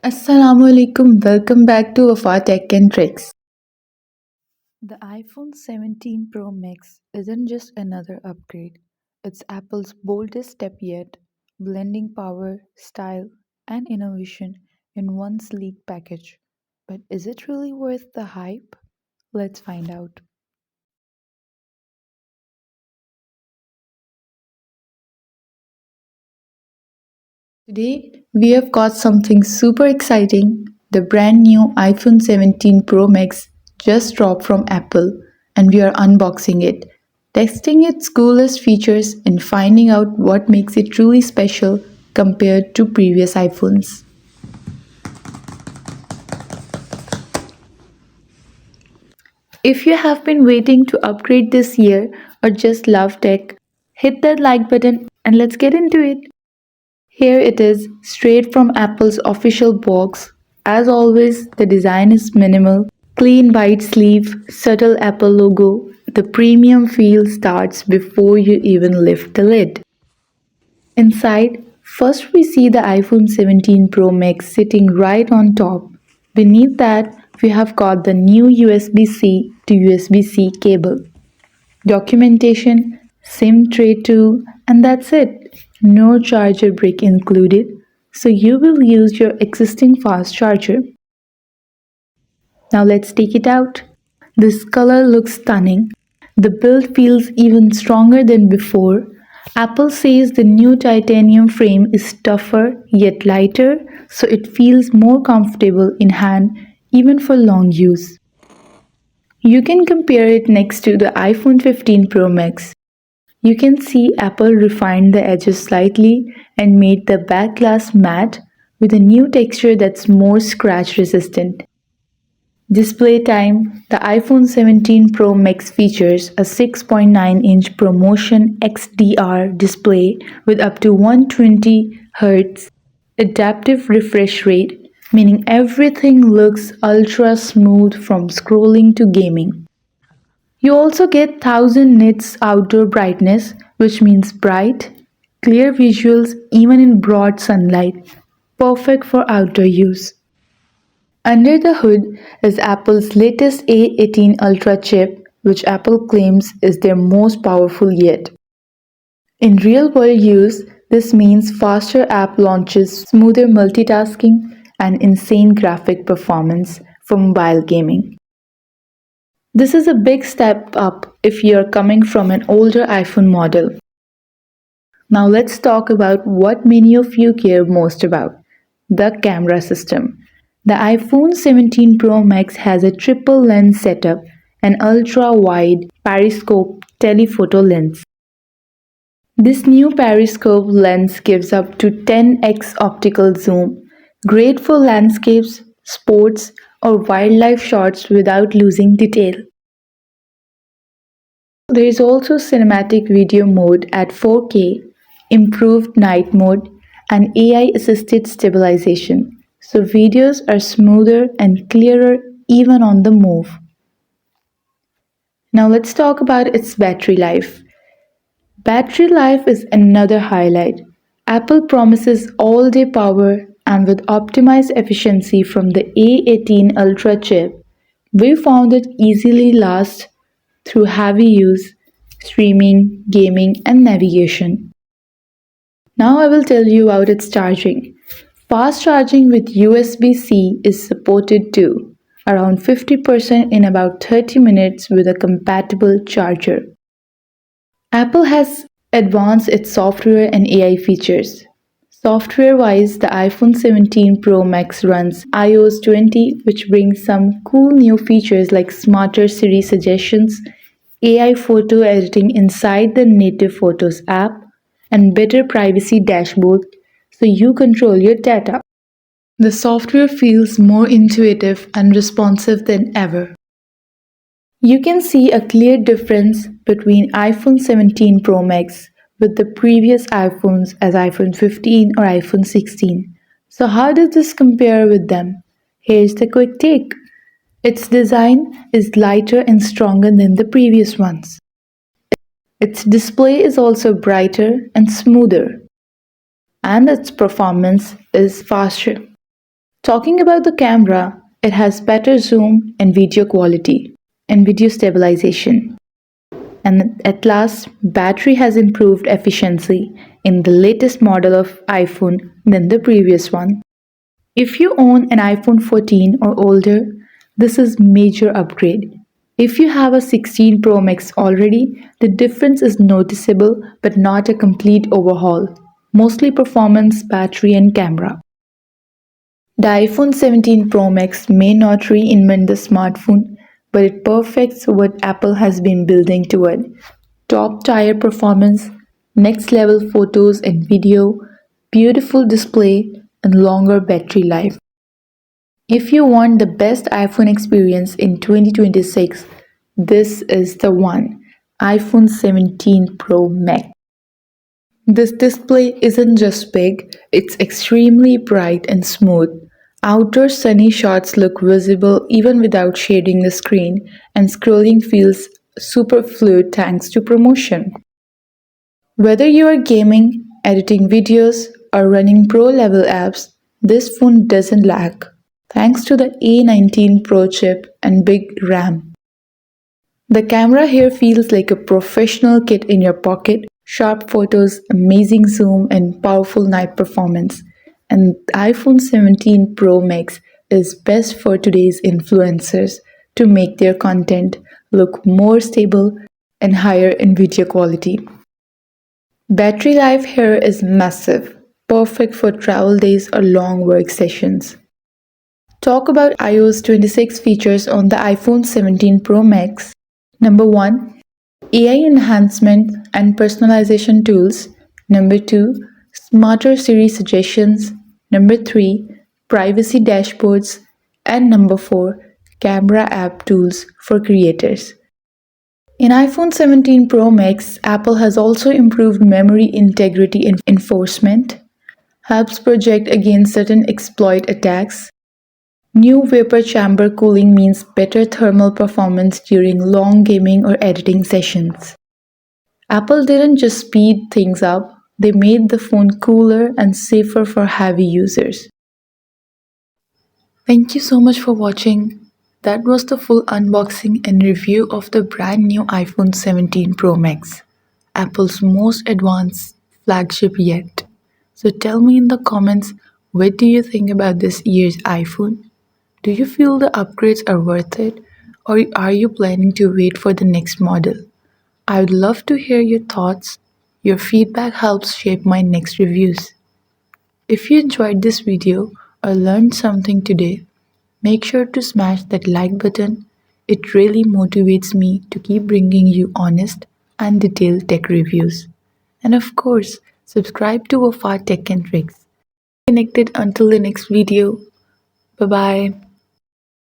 Assalamu alaikum, welcome back to Wafa Tech and Tricks. The iPhone 17 Pro Max isn't just another upgrade, it's Apple's boldest step yet, blending power, style, and innovation in one sleek package. But is it really worth the hype? Let's find out. Today, we have got something super exciting. The brand new iPhone 17 Pro Max just dropped from Apple, and we are unboxing it, testing its coolest features, and finding out what makes it truly special compared to previous iPhones. If you have been waiting to upgrade this year or just love tech, hit that like button and let's get into it. Here it is, straight from Apple's official box. As always, the design is minimal, clean white sleeve, subtle Apple logo. The premium feel starts before you even lift the lid. Inside, first we see the iPhone 17 Pro Max sitting right on top. Beneath that, we have got the new USB-C to USB-C cable, documentation, SIM tray tool, and that's it. No charger brick included, so you will use your existing fast charger. Now let's take it out. This color looks stunning. The build feels even stronger than before. Apple says the new titanium frame is tougher yet lighter, so it feels more comfortable in hand even for long use. You can compare it next to the iPhone 15 Pro Max. You can see Apple refined the edges slightly and made the back glass matte with a new texture that's more scratch resistant. Display time. The iPhone 17 Pro Max features a 6.9-inch ProMotion XDR display with up to 120 Hz adaptive refresh rate, meaning everything looks ultra smooth from scrolling to gaming. You also get 1000 nits outdoor brightness, which means bright, clear visuals even in broad sunlight, perfect for outdoor use. Under the hood is Apple's latest A18 Ultra chip, which Apple claims is their most powerful yet. In real world use, this means faster app launches, smoother multitasking, and insane graphic performance for mobile gaming. This is a big step up if you're coming from an older iPhone model. Now let's talk about what many of you care most about, the camera system. The iPhone 17 Pro Max has a triple lens setup, an ultra-wide periscope telephoto lens. This new periscope lens gives up to 10x optical zoom, great for landscapes, sports, or wildlife shots without losing detail. There is also cinematic video mode at 4K, improved night mode, and AI assisted stabilization, so videos are smoother and clearer even on the move. Now let's talk about its battery life. Battery life is another highlight. Apple promises all day power, and with optimized efficiency from the A18 Ultra chip, we found it easily lasts through heavy use, streaming, gaming, and navigation. Now I will tell you about its charging. Fast charging with USB C is supported too, around 50% in about 30 minutes with a compatible charger. Apple has advanced its software and AI features. Software wise, the iPhone 17 Pro Max runs iOS 20, which brings some cool new features like smarter Siri suggestions, AI photo editing inside the native Photos app, and better privacy dashboard so you control your data. The software feels more intuitive and responsive than ever. You can see a clear difference between iPhone 17 Pro Max with the previous iPhones as iPhone 15 or iPhone 16. So how does this compare with them? Here's the quick take. Its design is lighter and stronger than the previous ones. Its display is also brighter and smoother, and its performance is faster. Talking about the camera, it has better zoom and video quality and video stabilization. And at last, battery has improved efficiency in the latest model of iPhone than the previous one. If you own an iPhone 14 or older, this is major upgrade. If you have a 16 Pro Max already, the difference is noticeable but not a complete overhaul. Mostly performance, battery and camera. The iPhone 17 Pro Max may not reinvent the smartphone, but it perfects what Apple has been building toward: top tier performance, next level photos and video, beautiful display, and longer battery life. If you want the best iPhone experience in 2026, this is the one: iPhone 17 Pro Max. This display isn't just big, it's extremely bright and smooth. Outdoor sunny shots look visible even without shading the screen, and scrolling feels super fluid thanks to promotion. Whether you are gaming, editing videos, or running pro level apps, this phone doesn't lag, thanks to the A19 Pro chip and big RAM. The camera here feels like a professional kit in your pocket: sharp photos, amazing zoom, and powerful night performance. And the iPhone 17 Pro Max is best for today's influencers to make their content look more stable and higher in video quality. Battery life here is massive, perfect for travel days or long work sessions. Talk about iOS 26 features on the iPhone 17 Pro Max. Number 1, AI enhancement and personalization tools. Number 2, smarter Siri suggestions. Number 3, privacy dashboards. And number 4, camera app tools for creators. In iPhone 17 Pro Max, Apple has also improved memory integrity enforcement, helps protect against certain exploit attacks. New vapor chamber cooling means better thermal performance during long gaming or editing sessions. Apple didn't just speed things up, they made the phone cooler and safer for heavy users. Thank you so much for watching. That was the full unboxing and review of the brand new iPhone 17 Pro Max, Apple's most advanced flagship yet. So tell me in the comments, what do you think about this year's iPhone? Do you feel the upgrades are worth it, or are you planning to wait for the next model? I would love to hear your thoughts. Your feedback helps shape my next reviews. If you enjoyed this video or learned something today, make sure to smash that like button. It really motivates me to keep bringing you honest and detailed tech reviews. And of course, subscribe to Wafat Tech and Tricks. Connected until the next video. Bye bye.